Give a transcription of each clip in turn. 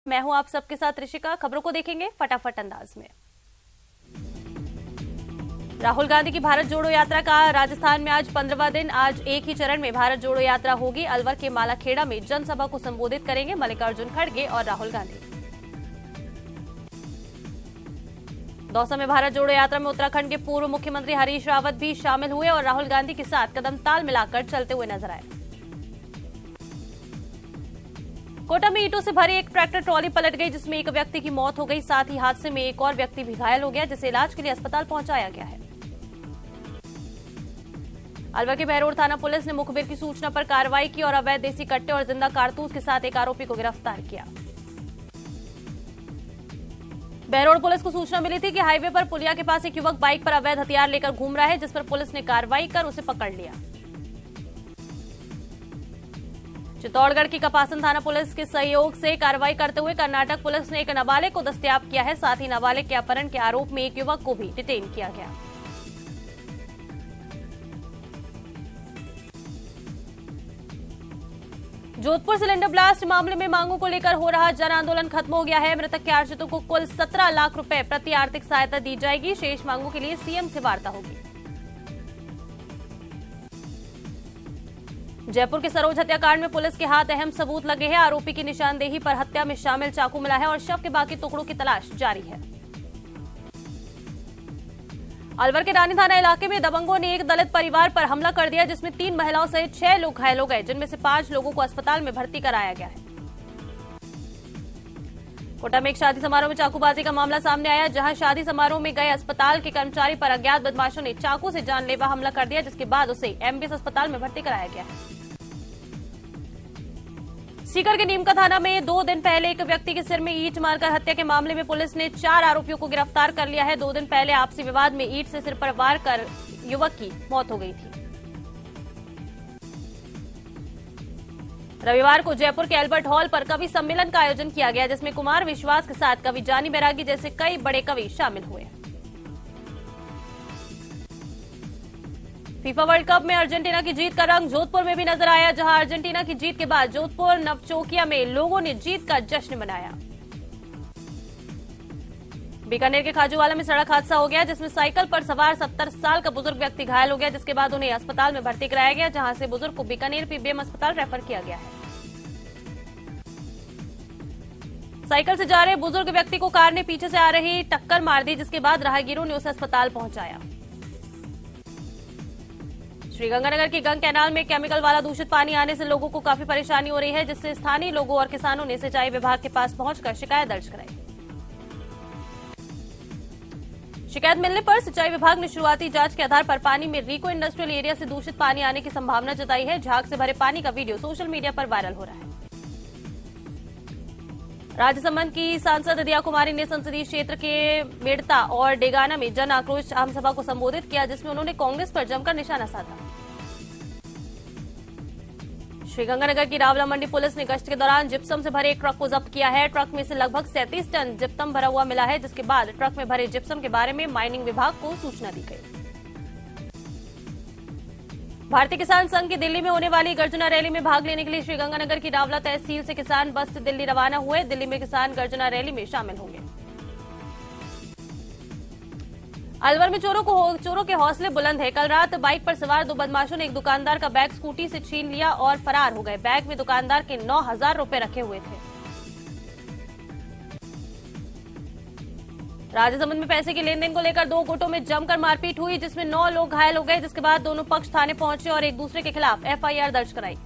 मैं हूं आप सबके साथ ऋषिका। खबरों को देखेंगे फटाफट अंदाज में। राहुल गांधी की भारत जोड़ो यात्रा का राजस्थान में आज 15वां दिन। आज एक ही चरण में भारत जोड़ो यात्रा होगी। अलवर के मालाखेड़ा में जनसभा को संबोधित करेंगे मल्लिकार्जुन खड़गे और राहुल गांधी। दौसा में भारत जोड़ो यात्रा में उत्तराखंड के पूर्व मुख्यमंत्री हरीश रावत भी शामिल हुए और राहुल गांधी के साथ कदम ताल मिलाकर चलते हुए नजर आए। कोटा में ईंटों से भरी एक ट्रैक्टर ट्रॉली पलट गई, जिसमें एक व्यक्ति की मौत हो गई। साथ ही हादसे में एक और व्यक्ति भी घायल हो गया, जिसे इलाज के लिए अस्पताल पहुंचाया गया है। अलवर के बहरोड थाना पुलिस ने मुखबिर की सूचना पर कार्रवाई की और अवैध देसी कट्टे और जिंदा कारतूस के साथ एक आरोपी को गिरफ्तार किया। बहरोड पुलिस को सूचना मिली थी कि हाईवे पर पुलिया के पास एक युवक बाइक पर अवैध हथियार लेकर घूम रहा है, जिस पर पुलिस ने कार्रवाई कर उसे पकड़ लिया। चित्तौड़गढ़ की कपासन थाना पुलिस के सहयोग से कार्रवाई करते हुए कर्नाटक पुलिस ने एक नाबालिग को दस्तयाब किया है। साथ ही नाबालिग के अपहरण के आरोप में एक युवक को भी डिटेन किया गया। जोधपुर सिलेंडर ब्लास्ट मामले में मांगों को लेकर हो रहा जन आंदोलन खत्म हो गया है। मृतक के आश्रितों को कुल 17 लाख रुपए प्रति आर्थिक सहायता दी जाएगी। शेष मांगों के लिए सीएम से वार्ता होगी। जयपुर के सरोज हत्याकांड में पुलिस के हाथ अहम सबूत लगे हैं। आरोपी की निशानदेही पर हत्या में शामिल चाकू मिला है और शव के बाकी टुकड़ों की तलाश जारी है। अलवर के रानी थाना इलाके में दबंगों ने एक दलित परिवार पर हमला कर दिया, जिसमें 3 महिलाओं सहित 6 लोग घायल हो गए, जिनमें से 5 लोगों को अस्पताल में भर्ती कराया गया है। कोटा में एक शादी समारोह में चाकूबाजी का मामला सामने आया, जहां शादी समारोह में गए अस्पताल के कर्मचारी पर अज्ञात बदमाशों ने चाकू से जानलेवा हमला कर दिया, जिसके बाद उसे एमबीएस अस्पताल में भर्ती कराया गया है। सीकर के नीमका थाना में 2 दिन पहले एक व्यक्ति के सिर में ईंट मारकर हत्या के मामले में पुलिस ने 4 आरोपियों को गिरफ्तार कर लिया है। 2 दिन पहले आपसी विवाद में ईंट से सिर पर वार कर युवक की मौत हो गई थी। रविवार को जयपुर के एल्बर्ट हॉल पर कवि सम्मेलन का आयोजन किया गया, जिसमें कुमार विश्वास के साथ कवि जानी बैरागी जैसे कई बड़े कवि शामिल हुए। फीफा वर्ल्ड कप में अर्जेंटीना की जीत का रंग जोधपुर में भी नजर आया, जहां अर्जेंटीना की जीत के बाद जोधपुर नवचौकिया में लोगों ने जीत का जश्न मनाया। बीकानेर के खाजूवाला में सड़क हादसा हो गया, जिसमें साइकिल पर सवार 70 साल का बुजुर्ग व्यक्ति घायल हो गया, जिसके बाद उन्हें अस्पताल में भर्ती कराया गया, जहां से बुजुर्ग को बीकानेर पीबीएम अस्पताल रेफर किया गया है। साइकिल से जा रहे बुजुर्ग व्यक्ति को कार ने पीछे से आ रही टक्कर मार दी, जिसके बाद राहगीरों ने उसे अस्पताल पहुंचाया। श्रीगंगानगर की गंग कैनाल में केमिकल वाला दूषित पानी आने से लोगों को काफी परेशानी हो रही है, जिससे स्थानीय लोगों और किसानों ने सिंचाई विभाग के पास पहुंचकर शिकायत दर्ज कराई। शिकायत मिलने पर सिंचाई विभाग ने शुरुआती जांच के आधार पर पानी में रिको इंडस्ट्रियल एरिया से दूषित पानी आने की संभावना जताई है। झाग से भरे पानी का वीडियो सोशल मीडिया पर वायरल हो रहा है। राजसमंद की सांसद दिया कुमारी ने संसदीय क्षेत्र के मेड़ता और डेगाना में जन आक्रोश आमसभा को संबोधित किया, जिसमें उन्होंने कांग्रेस पर जमकर निशाना साधा। श्रीगंगानगर की रावला मंडी पुलिस ने गश्त के दौरान जिप्सम से भरे एक ट्रक को जब्त किया है। ट्रक में से लगभग 37 टन जिप्सम भरा हुआ मिला है, जिसके बाद ट्रक में भरे जिप्सम के बारे में माइनिंग विभाग को सूचना दी गई। भारतीय किसान संघ की दिल्ली में होने वाली गर्जना रैली में भाग लेने के लिए श्रीगंगानगर की रावला तहसील से किसान बस से दिल्ली रवाना हुए। दिल्ली में किसान गर्जना रैली में शामिल होंगे। अलवर में चोरों के हौसले बुलंद है। कल रात बाइक पर सवार 2 बदमाशों ने एक दुकानदार का बैग स्कूटी से छीन लिया और फरार हो गए। बैग में दुकानदार के 9,000 रुपए रखे हुए थे। राजसमंद में पैसे के लेन देन को लेकर 2 गुटों में जमकर मारपीट हुई, जिसमें 9 लोग घायल हो गए, जिसके बाद दोनों पक्ष थाने पहुंचे और एक दूसरे के खिलाफ एफआईआर दर्ज कराई।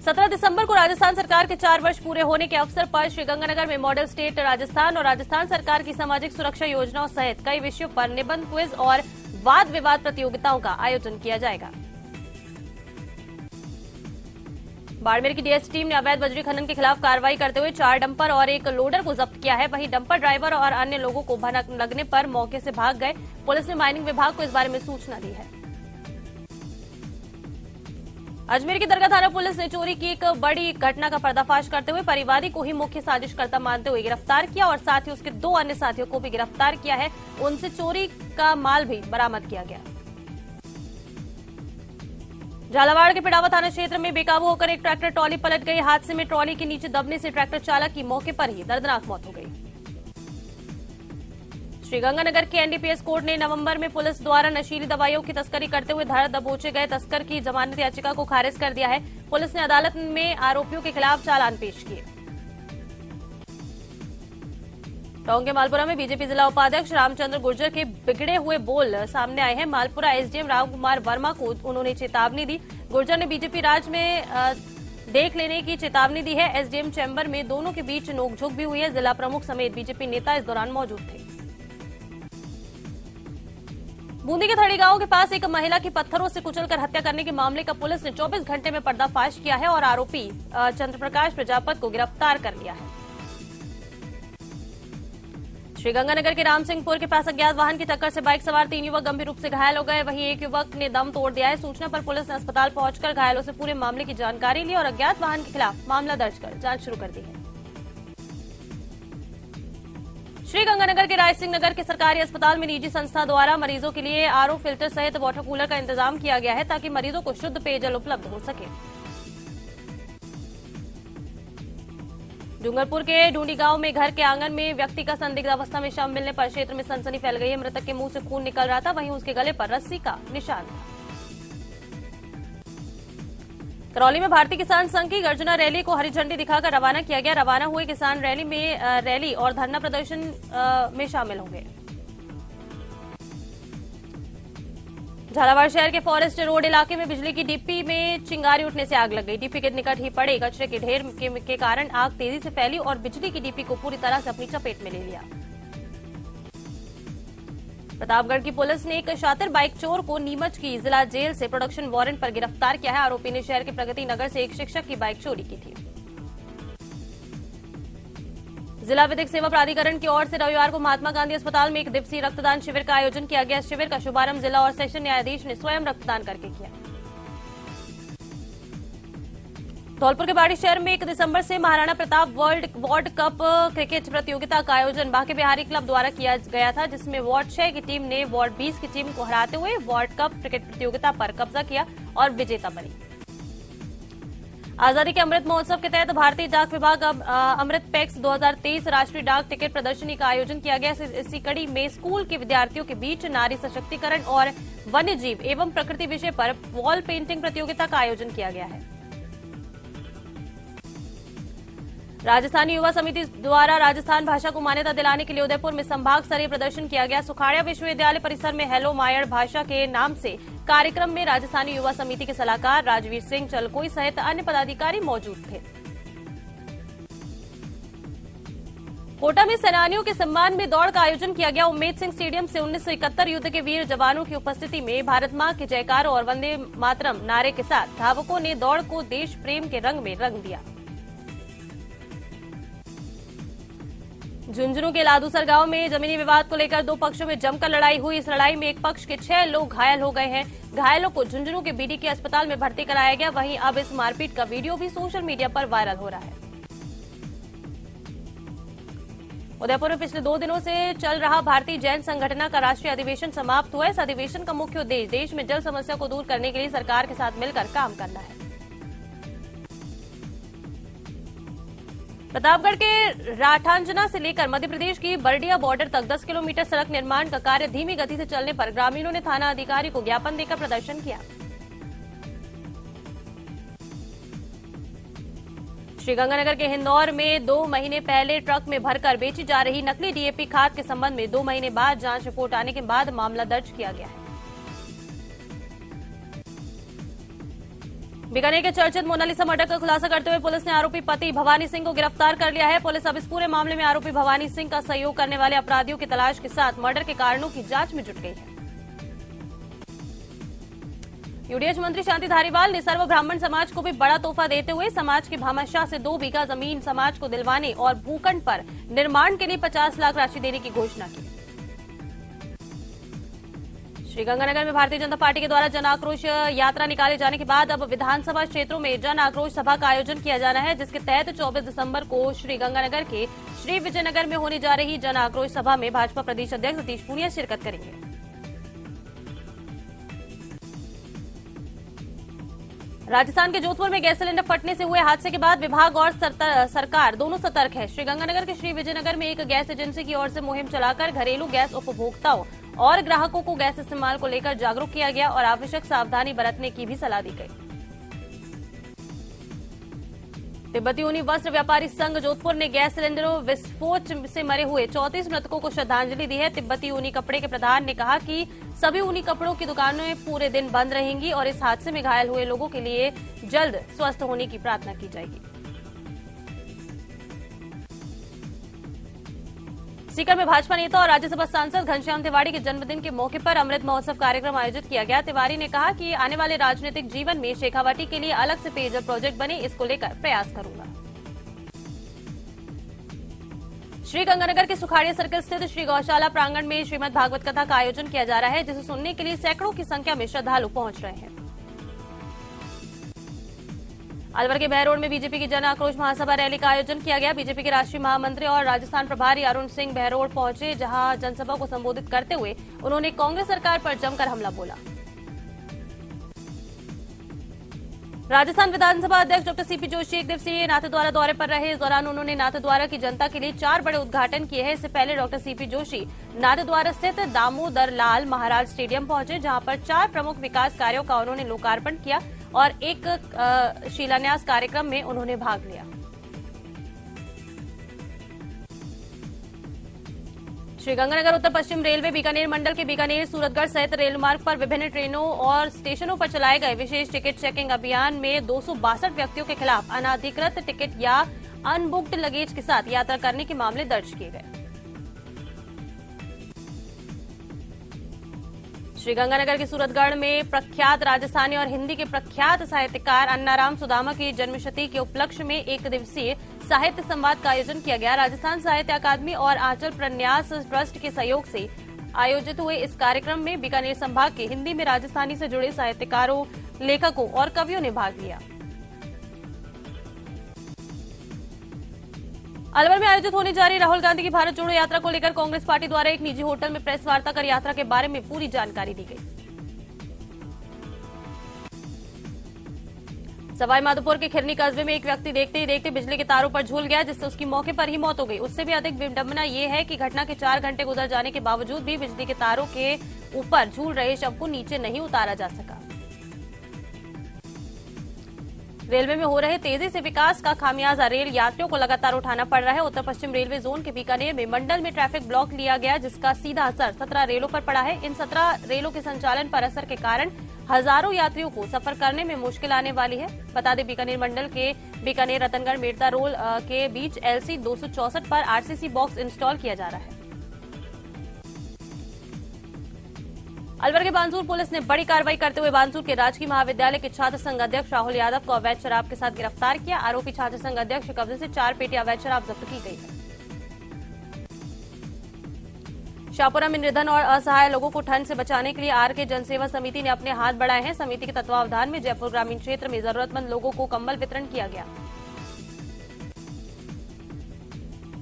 17 दिसंबर को राजस्थान सरकार के 4 वर्ष पूरे होने के अवसर पर श्रीगंगानगर में मॉडल स्टेट राजस्थान और राजस्थान सरकार की सामाजिक सुरक्षा योजनाओं सहित कई विषयों पर निबंध, क्विज और वाद विवाद प्रतियोगिताओं का आयोजन किया जाएगा। बाड़मेर की डीएस टीम ने अवैध बजरी खनन के खिलाफ कार्रवाई करते हुए 4 डंपर और एक लोडर को जब्त किया है। वहीं डंपर ड्राइवर और अन्य लोगों को भनक लगने पर मौके से भाग गए। पुलिस ने माइनिंग विभाग को इस बारे में सूचना दी है। अजमेर की दरगाह थाना पुलिस ने चोरी की एक बड़ी घटना का पर्दाफाश करते हुए परिवादी को ही मुख्य साजिशकर्ता मानते हुए गिरफ्तार किया और साथ ही उसके 2 अन्य साथियों को भी गिरफ्तार किया है। उनसे चोरी का माल भी बरामद किया गया। झालावाड़ के पिड़ावा थाना क्षेत्र में बेकाबू होकर एक ट्रैक्टर ट्रॉली पलट गई। हादसे में ट्रॉली के नीचे दबने से ट्रैक्टर चालक की मौके पर ही दर्दनाक मौत हो गई। श्रीगंगानगर के एनडीपीएस कोर्ट ने नवंबर में पुलिस द्वारा नशीली दवाइयों की तस्करी करते हुए धर दबोचे गए तस्कर की जमानत याचिका को खारिज कर दिया है। पुलिस ने अदालत में आरोपियों के खिलाफ चालान पेश किए। टोंक के मालपुरा में बीजेपी जिला उपाध्यक्ष रामचंद्र गुर्जर के बिगड़े हुए बोल सामने आए हैं। मालपुरा एसडीएम राम कुमार वर्मा को उन्होंने चेतावनी दी। गुर्जर ने बीजेपी राज में देख लेने की चेतावनी दी है। एसडीएम चैम्बर में दोनों के बीच नोकझोंक भी हुई है। जिला प्रमुख समेत बीजेपी नेता इस दौरान मौजूद थे। बूंदी के थड़ी गांव के पास एक महिला की पत्थरों से कुचलकर हत्या करने के मामले का पुलिस ने 24 घंटे में पर्दाफाश किया है और आरोपी चंद्रप्रकाश प्रजापत को गिरफ्तार कर लिया है। श्रीगंगानगर के रामसिंहपुर के पास अज्ञात वाहन की टक्कर से बाइक सवार 3 युवक गंभीर रूप से घायल हो गए। वहीं एक युवक ने दम तोड़ दिया है। सूचना पर पुलिस ने अस्पताल पहुंचकर घायलों से पूरे मामले की जानकारी ली और अज्ञात वाहन के खिलाफ मामला दर्ज कर जांच शुरू कर दी है। श्रीगंगानगर के राय सिंह नगर के सरकारी अस्पताल में निजी संस्था द्वारा मरीजों के लिए आरओ फिल्टर सहित वाटर कूलर का इंतजाम किया गया है ताकि मरीजों को शुद्ध पेयजल उपलब्ध हो सके। डूंगरपुर के ढूंढी गांव में घर के आंगन में व्यक्ति का संदिग्ध अवस्था में शव मिलने पर क्षेत्र में सनसनी फैल गई है। मृतक के मुंह से खून निकल रहा था, वहीं उसके गले पर रस्सी का निशान था। करौली में भारतीय किसान संघ की गर्जना रैली को हरी झंडी दिखाकर रवाना किया गया। रवाना हुए किसान रैली और धरना प्रदर्शन में शामिल होंगे। झालावाड़ शहर के फॉरेस्ट रोड इलाके में बिजली की डिप्पी में चिंगारी उठने से आग लग गई। डिप्पी के निकट ही पड़े कचरे के ढेर के कारण आग तेजी से फैली और बिजली की डिप्पी को पूरी तरह से अपनी चपेट में ले लिया। प्रतापगढ़ की पुलिस ने एक शातिर बाइक चोर को नीमच की जिला जेल से प्रोडक्शन वारंट पर गिरफ्तार किया है। आरोपी ने शहर के प्रगति नगर से एक शिक्षक की बाइक चोरी की थी। जिला विधिक सेवा प्राधिकरण की ओर से रविवार को महात्मा गांधी अस्पताल में एक दिवसीय रक्तदान शिविर का आयोजन किया गया। शिविर का शुभारंभ जिला और सेशन न्यायाधीश ने स्वयं रक्तदान करके किया। धौलपुर के बाड़ी शहर में 1 दिसंबर से Maharana Pratap ward cup cricket प्रतियोगिता का आयोजन बांके बिहारी क्लब द्वारा किया गया था, जिसमें वार्ड 6 की टीम ने वार्ड 20 की टीम को हराते हुए वार्ड कप क्रिकेट प्रतियोगिता पर कब्जा किया और विजेता बनी। आजादी के अमृत महोत्सव के तहत भारतीय डाक विभाग अमृत पैक्स 2023 राष्ट्रीय डाक टिकट प्रदर्शनी का आयोजन किया गया। इसी कड़ी में स्कूल के विद्यार्थियों के बीच नारी सशक्तिकरण और वन्य जीव एवं प्रकृति विषय पर वॉल पेंटिंग प्रतियोगिता का आयोजन किया गया है। राजस्थानी युवा समिति द्वारा राजस्थान भाषा को मान्यता दिलाने के लिए उदयपुर में संभाग स्तरीय प्रदर्शन किया गया। सुखाड़िया विश्वविद्यालय परिसर में हेलो मायड़ भाषा के नाम से कार्यक्रम में राजस्थानी युवा समिति के सलाहकार राजवीर सिंह चलकोई सहित अन्य पदाधिकारी मौजूद थे। कोटा में सेनानियों के सम्मान में दौड़ का आयोजन किया गया। उम्मेद सिंह स्टेडियम से 1971 युद्ध के वीर जवानों की उपस्थिति में भारत मां के जयकारों और वंदे मातरम नारे के साथ धावकों ने दौड़ को देश प्रेम के रंग में रंग दिया। झुंझुनू के लादूसर गांव में जमीनी विवाद को लेकर 2 पक्षों में जमकर लड़ाई हुई। इस लड़ाई में एक पक्ष के 6 लोग घायल हो गए हैं। घायलों को झुंझुनू के बीडीके अस्पताल में भर्ती कराया गया। वहीं अब इस मारपीट का वीडियो भी सोशल मीडिया पर वायरल हो रहा है। उदयपुर में पिछले 2 दिनों से चल रहा भारतीय जैन संगठन का राष्ट्रीय अधिवेशन समाप्त हुआ। इस अधिवेशन का मुख्य उद्देश्य देश में जल समस्या को दूर करने के लिए सरकार के साथ मिलकर काम करना है। प्रतापगढ़ के राठांजना से लेकर मध्य प्रदेश की बरडिया बॉर्डर तक 10 किलोमीटर सड़क निर्माण का कार्य धीमी गति से चलने पर ग्रामीणों ने थाना अधिकारी को ज्ञापन देकर प्रदर्शन किया। श्रीगंगानगर के हिंदौर में 2 महीने पहले ट्रक में भरकर बेची जा रही नकली डीएपी खाद के संबंध में 2 महीने बाद जांच रिपोर्ट आने के बाद मामला दर्ज किया गया है। बीकानेर के चर्चित मोनालिसा मर्डर का खुलासा करते हुए पुलिस ने आरोपी पति भवानी सिंह को गिरफ्तार कर लिया है। पुलिस अब इस पूरे मामले में आरोपी भवानी सिंह का सहयोग करने वाले अपराधियों की तलाश के साथ मर्डर के कारणों की जांच में जुट गई है। यूडीएच मंत्री शांति धारीवाल ने सर्व ब्राह्मण समाज को भी बड़ा तोहफा देते हुए समाज की भामाशाह से 2 बीघा जमीन समाज को दिलवाने और भूखंड पर निर्माण के लिए 50 लाख राशि देने की घोषणा की। श्रीगंगानगर में भारतीय जनता पार्टी के द्वारा जन आक्रोश यात्रा निकाले जाने के बाद अब विधानसभा क्षेत्रों में जन आक्रोश सभा का आयोजन किया जाना है, जिसके तहत 24 दिसंबर को श्रीगंगानगर के श्री विजयनगर में होने जा रही जन आक्रोश सभा में भाजपा प्रदेश अध्यक्ष सतीश पूनिया शिरकत करेंगे। राजस्थान के जोधपुर में गैस सिलेंडर फटने से हुए हादसे के बाद विभाग और सरकार दोनों सतर्क है। श्रीगंगानगर के श्री विजयनगर में एक गैस एजेंसी की ओर से मुहिम चलाकर घरेलू गैस उपभोक्ताओं और ग्राहकों को गैस इस्तेमाल को लेकर जागरूक किया गया और आवश्यक सावधानी बरतने की भी सलाह दी गई। तिब्बती ऊनी वस्त्र व्यापारी संघ जोधपुर ने गैस सिलेंडरों विस्फोट से मरे हुए 34 मृतकों को श्रद्धांजलि दी है। तिब्बती ऊनी कपड़े के प्रधान ने कहा कि सभी ऊनी कपड़ों की दुकानें पूरे दिन बंद रहेंगी और इस हादसे में घायल हुए लोगों के लिए जल्द स्वस्थ होने की प्रार्थना की जाएगी। सीकर में भाजपा नेता और राज्यसभा सांसद घनश्याम तिवारी के जन्मदिन के मौके पर अमृत महोत्सव कार्यक्रम आयोजित किया गया। तिवारी ने कहा कि आने वाले राजनीतिक जीवन में शेखावाटी के लिए अलग से पेयजल प्रोजेक्ट बने, इसको लेकर प्रयास करूंगा। श्रीगंगानगर के सुखाड़िया सर्कल स्थित श्री गौशाला प्रांगण में श्रीमद् भागवत कथा का आयोजन किया जा रहा है, जिसे सुनने के लिए सैकड़ों की संख्या में श्रद्धालु पहुंच रहे हैं। अलवर के बहरोड में बीजेपी की जन आक्रोश महासभा रैली का आयोजन किया गया। बीजेपी के राष्ट्रीय महामंत्री और राजस्थान प्रभारी अरुण सिंह बहरोड पहुंचे, जहां जनसभा को संबोधित करते हुए उन्होंने कांग्रेस सरकार पर जमकर हमला बोला। राजस्थान विधानसभा अध्यक्ष डॉक्टर सीपी जोशी एक दिवसीय नाथद्वारा दौरे पर रहे। इस दौरान उन्होंने नाथद्वारा की जनता के लिए 4 बड़े उद्घाटन किए हैं। इससे पहले डॉक्टर सीपी जोशी नाथद्वारा स्थित दामोदर लाल महाराज स्टेडियम पहुंचे, जहां पर 4 प्रमुख विकास कार्यों का उन्होंने लोकार्पण किया और एक शिलान्यास कार्यक्रम में उन्होंने भाग लिया। श्रीगंगानगर उत्तर पश्चिम रेलवे बीकानेर मंडल के बीकानेर सूरतगढ़ सहित रेल मार्ग पर विभिन्न ट्रेनों और स्टेशनों पर चलाए गए विशेष टिकट चेकिंग अभियान में 262 व्यक्तियों के खिलाफ अनाधिकृत टिकट या अनबुक्ड लगेज के साथ यात्रा करने के मामले दर्ज किए गए। श्रीगंगानगर के सूरतगढ़ में प्रख्यात राजस्थानी और हिंदी के प्रख्यात साहित्यकार अन्नाराम सुदामा की जन्मशती के उपलक्ष्य में एक दिवसीय साहित्य संवाद का आयोजन किया गया। राजस्थान साहित्य अकादमी और आंचल प्रन्यास ट्रस्ट के सहयोग से आयोजित हुए इस कार्यक्रम में बीकानेर संभाग के हिंदी में राजस्थानी से जुड़े साहित्यकारों, लेखकों और कवियों ने भाग लिया। अलवर में आयोजित होने जा रही राहुल गांधी की भारत जोड़ो यात्रा को लेकर कांग्रेस पार्टी द्वारा एक निजी होटल में प्रेस वार्ता कर यात्रा के बारे में पूरी जानकारी दी गई। सवाई माधोपुर के खिरनी कस्बे में एक व्यक्ति देखते ही देखते बिजली के तारों पर झूल गया, जिससे उसकी मौके पर ही मौत हो गई। उससे भी अधिक विडंबना ये है कि घटना के 4 घंटे गुजर जाने के बावजूद भी बिजली के तारों के ऊपर झूल रहे शव को नीचे नहीं उतारा जा सका। रेलवे में हो रहे तेजी से विकास का खामियाजा रेल यात्रियों को लगातार उठाना पड़ रहा है। उत्तर पश्चिम रेलवे जोन के बीकानेर में मंडल में ट्रैफिक ब्लॉक लिया गया, जिसका सीधा असर 17 रेलों पर पड़ा है। इन 17 रेलों के संचालन पर असर के कारण हजारों यात्रियों को सफर करने में मुश्किल आने वाली है। बता दें, बीकानेर मंडल के बीकानेर रतनगढ़ मेड़ता रोल के बीच LC 264 पर RCC बॉक्स इंस्टॉल किया जा रहा है। अलवर के बानसूर पुलिस ने बड़ी कार्रवाई करते हुए बानसूर के राजकीय महाविद्यालय के छात्र संघ अध्यक्ष राहुल यादव को अवैध शराब के साथ गिरफ्तार किया। आरोपी छात्र संघ अध्यक्ष के कब्जे से 4 पेटी अवैध शराब जब्त की गई है। शाहपुरा में निर्धन और असहाय लोगों को ठंड से बचाने के लिए RK जनसेवा समिति ने अपने हाथ बढ़ाए हैं। समिति के तत्वावधान में जयपुर ग्रामीण क्षेत्र में जरूरतमंद लोगों को कंबल वितरण किया गया।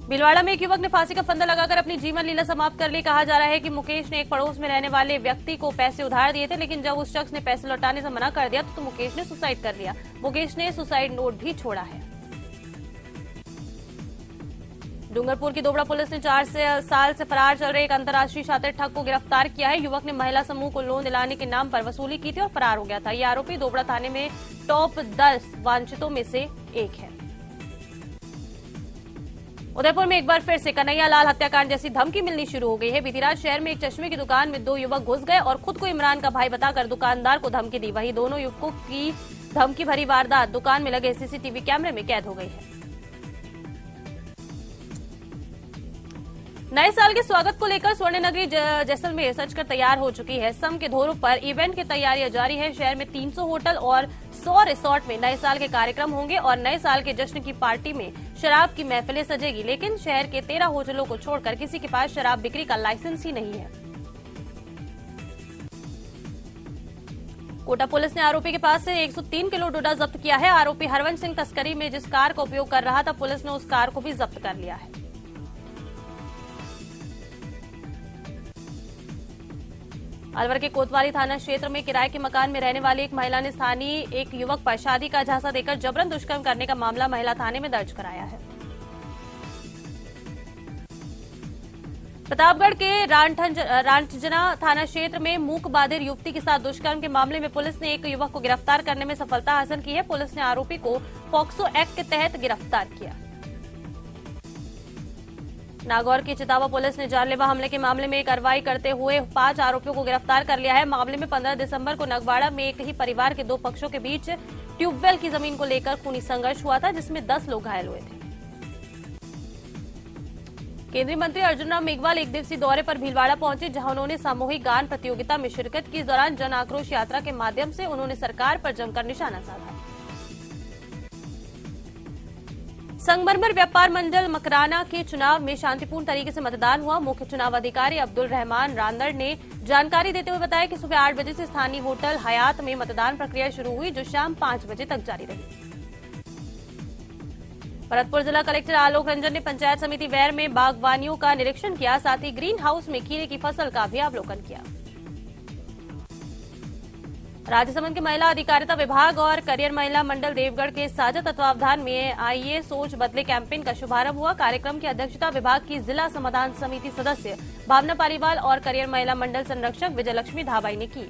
भीलवाड़ा में एक युवक ने फांसी का फंदा लगाकर अपनी जीवन लीला समाप्त कर ली। कहा जा रहा है कि मुकेश ने एक पड़ोस में रहने वाले व्यक्ति को पैसे उधार दिए थे, लेकिन जब उस शख्स ने पैसे लौटाने से मना कर दिया तो मुकेश ने सुसाइड कर लिया। मुकेश ने सुसाइड नोट भी छोड़ा है। डूंगरपुर की दोबड़ा पुलिस ने 4 साल से फरार चल रहे एक अंतर्राष्ट्रीय छात्र ठग को गिरफ्तार किया है। युवक ने महिला समूह को लोन दिलाने के नाम पर वसूली की थी और फरार हो गया था। ये आरोपी दोबड़ा थाने में टॉप 10 वांछितों में से एक है। उदयपुर में एक बार फिर से कन्हैया लाल हत्याकांड जैसी धमकी मिलनी शुरू हो गई है। बीती रात शहर में एक चश्मे की दुकान में 2 युवक घुस गए और खुद को इमरान का भाई बताकर दुकानदार को धमकी दी। वहीं दोनों युवकों की धमकी भरी वारदात दुकान में लगे CCTV कैमरे में कैद हो गई है। नए साल के स्वागत को लेकर स्वर्ण नगरी जैसलमेर सजकर तैयार हो चुकी है। सम के धोरों पर इवेंट की तैयारियां जारी है। शहर में 300 होटल और 100 रिसोर्ट में नए साल के कार्यक्रम होंगे और नए साल के जश्न की पार्टी में शराब की महफिलें सजेगी। लेकिन शहर के 13 होटलों को छोड़कर किसी के पास शराब बिक्री का लाइसेंस ही नहीं है। कोटा पुलिस ने आरोपी के पास से 103 किलो डोडा जब्त किया है। आरोपी हरवंश सिंह तस्करी में जिस कार का उपयोग कर रहा था, पुलिस ने उस कार को भी जब्त कर लिया है। अलवर के कोतवाली थाना क्षेत्र में किराए के मकान में रहने वाली एक महिला ने स्थानीय एक युवक पर शादी का झांसा देकर जबरन दुष्कर्म करने का मामला महिला थाने में दर्ज कराया है। प्रतापगढ़ के रांटजना थाना क्षेत्र में मूक बाधिर युवती के साथ दुष्कर्म के मामले में पुलिस ने एक युवक को गिरफ्तार करने में सफलता हासिल की है। पुलिस ने आरोपी को पॉक्सो एक्ट के तहत गिरफ्तार किया। नागौर की चितावा पुलिस ने जानलेवा हमले के मामले में कार्रवाई करते हुए 5 आरोपियों को गिरफ्तार कर लिया है। मामले में 15 दिसंबर को नगवाड़ा में एक ही परिवार के 2 पक्षों के बीच ट्यूबवेल की जमीन को लेकर खूनी संघर्ष हुआ था, जिसमें 10 लोग घायल हुए थे। केंद्रीय मंत्री अर्जुन राम मेघवाल एक दिवसीय दौरे पर भीलवाड़ा पहुंचे, जहां उन्होंने सामूहिक गान प्रतियोगिता में शिरकत की। इस दौरान जन आक्रोश यात्रा के माध्यम से उन्होंने सरकार पर जमकर निशाना साधा। संगमरमर व्यापार मंडल मकराना के चुनाव में शांतिपूर्ण तरीके से मतदान हुआ। मुख्य चुनाव अधिकारी अब्दुल रहमान रांदड़ ने जानकारी देते हुए बताया कि सुबह 8 बजे से स्थानीय होटल हयात में मतदान प्रक्रिया शुरू हुई, जो शाम 5 बजे तक जारी रही। भरतपुर जिला कलेक्टर आलोक रंजन ने पंचायत समिति वैर में बागवानियों का निरीक्षण किया, साथ ही ग्रीन हाउस में खीरे की फसल का भी अवलोकन किया। राजसमंद के महिला अधिकारिता विभाग और करियर महिला मंडल देवगढ़ के साझा तत्वावधान में आइए सोच बदले कैंपेन का शुभारंभ हुआ। कार्यक्रम की अध्यक्षता विभाग की जिला समाधान समिति सदस्य भावना पालीवाल और करियर महिला मंडल संरक्षक विजयलक्ष्मी धाबाई ने की।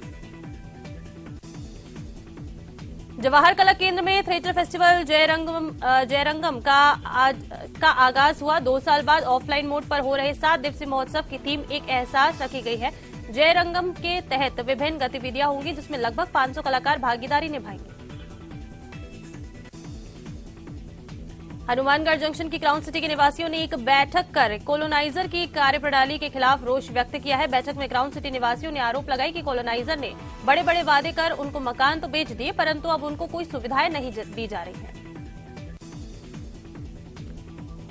जवाहर कला केंद्र में थिएटर फेस्टिवल जयरंगम का आगाज हुआ। 2 साल बाद ऑफलाइन मोड पर हो रहे 7 दिवसीय महोत्सव की थीम एक एहसास रखी गई है। जयरंगम के तहत विभिन्न गतिविधियां होंगी, जिसमें लगभग 500 कलाकार भागीदारी निभाएंगे। हनुमानगढ़ जंक्शन की क्राउन सिटी के निवासियों ने एक बैठक कर कॉलोनाइजर की कार्यप्रणाली के खिलाफ रोष व्यक्त किया है। बैठक में क्राउन सिटी निवासियों ने आरोप लगाई कि कॉलोनाइजर ने बड़े बड़े वादे कर उनको मकान तो बेच दिए, परंतु अब उनको कोई सुविधाएं नहीं दी जा रही हैं।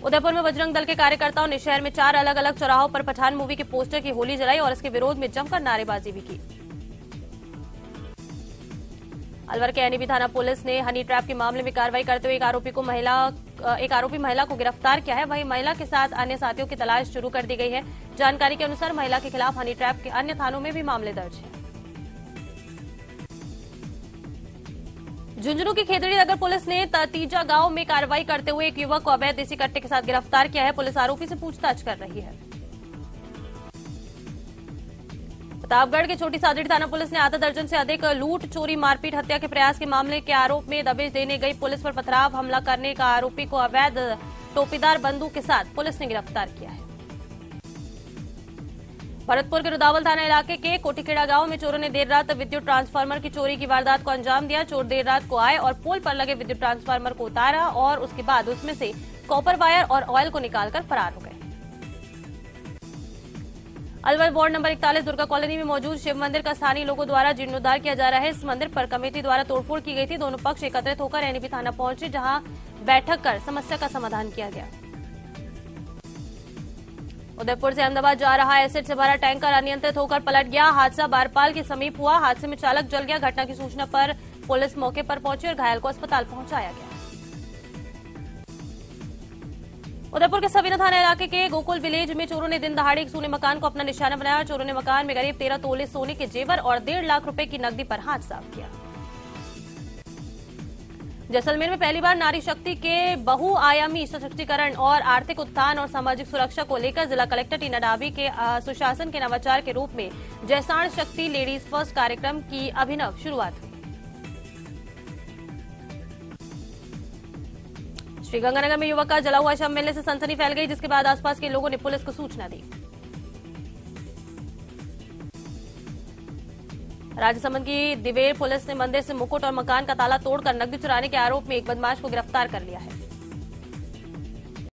उदयपुर में बजरंग दल के कार्यकर्ताओं ने शहर में 4 अलग अलग चौराहों पर पठान मूवी के पोस्टर की होली जलाई और इसके विरोध में जमकर नारेबाजी भी की। अलवर के एनईबी थाना पुलिस ने हनी ट्रैप के मामले में कार्रवाई करते हुए एक आरोपी महिला को गिरफ्तार किया है। वहीं महिला के साथ अन्य साथियों की तलाश शुरू कर दी गई है। जानकारी के अनुसार महिला के खिलाफ हनी ट्रैप के अन्य थानों में भी मामले दर्ज हैं। झुंझुनू की खेतड़ी नगर पुलिस ने ततीजा गांव में कार्रवाई करते हुए एक युवक को अवैध देसी कट्टे के साथ गिरफ्तार किया है। पुलिस आरोपी से पूछताछ कर रही है। प्रतापगढ़ के छोटी सादड़ी थाना पुलिस ने आधा दर्जन से अधिक लूट, चोरी, मारपीट, हत्या के प्रयास के मामले के आरोप में दबिश देने गई पुलिस पर पथराव हमला करने का आरोपी को अवैध टोपीदार बंदूक के साथ पुलिस ने गिरफ्तार किया है। भरतपुर के रुदावल थाना इलाके के कोटिखेड़ा गांव में चोरों ने देर रात विद्युत ट्रांसफार्मर की चोरी की वारदात को अंजाम दिया। चोर देर रात को आए और पोल पर लगे विद्युत ट्रांसफार्मर को उतारा और उसके बाद उसमें से कॉपर वायर और ऑयल को निकालकर फरार हो गए। Alwar ward number 41 Durga colony में मौजूद शिव मंदिर का स्थानीय लोगों द्वारा जीर्णोद्धार किया जा रहा है। इस मंदिर पर कमेटी द्वारा तोड़फोड़ की गई थी। दोनों पक्ष एकत्रित होकर एनईबी थाना पहुंचे, जहां बैठक कर समस्या का समाधान किया गया। उदयपुर से अहमदाबाद जा रहा एसिड से भरा टैंकर अनियंत्रित होकर पलट गया। हादसा बारपाल के समीप हुआ। हादसे में चालक जल गया। घटना की सूचना पर पुलिस मौके पर पहुंची और घायल को अस्पताल पहुंचाया गया। उदयपुर के सवीना थाना इलाके के गोकुल विलेज में चोरों ने दिन दहाड़े एक सोने मकान को अपना निशाना बनाया। चोरों ने मकान में करीब 13 तोले सोने के जेवर और 1.5 लाख रुपए की नकदी पर हाथ साफ किया। जैसलमेर में पहली बार नारी शक्ति के बहुआयामी सशक्तिकरण और आर्थिक उत्थान और सामाजिक सुरक्षा को लेकर जिला कलेक्टर टीना डाबी के सुशासन के नवाचार के रूप में जैसाण शक्ति लेडीज फर्स्ट कार्यक्रम की अभिनव शुरुआत हुई। श्रीगंगानगर में युवक का जला हुआ शव मिलने से सनसनी फैल गई, जिसके बाद आसपास के लोगों ने पुलिस को सूचना दी। राजसमंद की दिवेर पुलिस ने मंदिर से मुकुट और मकान का ताला तोड़कर नकदी चुराने के आरोप में एक बदमाश को गिरफ्तार कर लिया है।